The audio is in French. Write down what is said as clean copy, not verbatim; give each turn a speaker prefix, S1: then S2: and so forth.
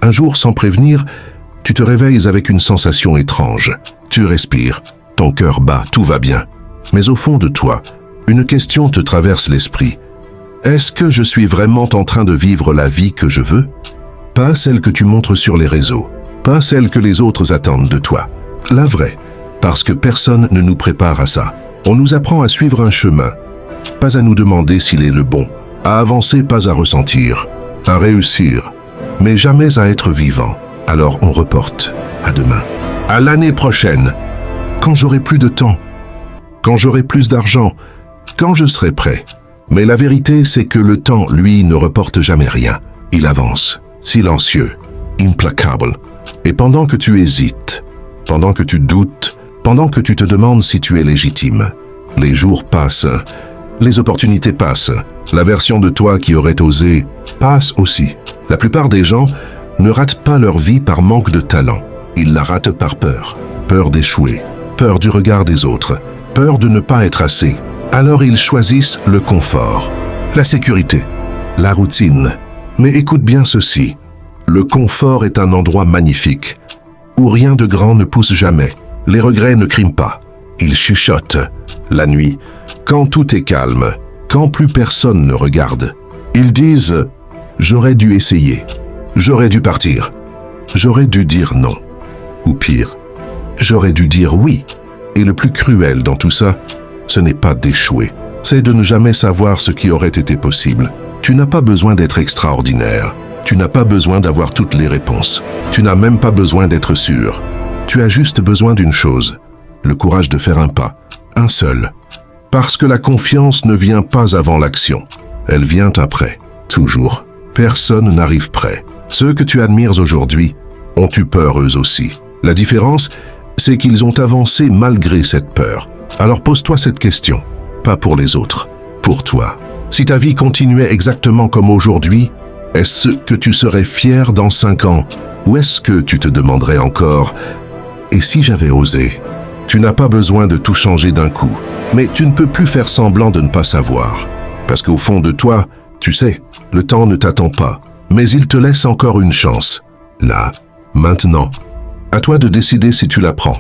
S1: Un jour, sans prévenir, tu te réveilles avec une sensation étrange. Tu respires, ton cœur bat, tout va bien. Mais au fond de toi, une question te traverse l'esprit. Est-ce que je suis vraiment en train de vivre la vie que je veux? Pas celle que tu montres sur les réseaux, pas celle que les autres attendent de toi. La vraie, parce que personne ne nous prépare à ça. On nous apprend à suivre un chemin, pas à nous demander s'il est le bon, à avancer, pas à ressentir, à réussir, mais jamais à être vivant. Alors on reporte à demain, à l'année prochaine, quand j'aurai plus de temps, quand j'aurai plus d'argent, quand je serai prêt. Mais la vérité, c'est que le temps, lui, ne reporte jamais rien. Il avance, silencieux, implacable. Et pendant que tu hésites, pendant que tu doutes, pendant que tu te demandes si tu es légitime, les jours passent, les opportunités passent, la version de toi qui aurait osé passe aussi. La plupart des gens ne ratent pas leur vie par manque de talent. Ils la ratent par peur. Peur d'échouer, peur du regard des autres, peur de ne pas être assez. Alors ils choisissent le confort, la sécurité, la routine. Mais écoute bien ceci, le confort est un endroit magnifique, où rien de grand ne pousse jamais. Les regrets ne criment pas. Ils chuchotent, la nuit, quand tout est calme, quand plus personne ne regarde. Ils disent « J'aurais dû essayer, j'aurais dû partir, j'aurais dû dire non. » Ou pire, « J'aurais dû dire oui. » Et le plus cruel dans tout ça, ce n'est pas d'échouer, c'est de ne jamais savoir ce qui aurait été possible. Tu n'as pas besoin d'être extraordinaire, tu n'as pas besoin d'avoir toutes les réponses, tu n'as même pas besoin d'être sûr. Tu as juste besoin d'une chose, le courage de faire un pas, un seul. Parce que la confiance ne vient pas avant l'action, elle vient après, toujours. Personne n'arrive prêt. Ceux que tu admires aujourd'hui ont eu peur eux aussi. La différence, c'est qu'ils ont avancé malgré cette peur. Alors pose-toi cette question, pas pour les autres, pour toi. Si ta vie continuait exactement comme aujourd'hui, est-ce que tu serais fier dans 5 ans? Ou est-ce que tu te demanderais encore « Et si j'avais osé ?» Tu n'as pas besoin de tout changer d'un coup, mais tu ne peux plus faire semblant de ne pas savoir. Parce qu'au fond de toi, tu sais, le temps ne t'attend pas, mais il te laisse encore une chance. Là, maintenant. À toi de décider si tu la prends.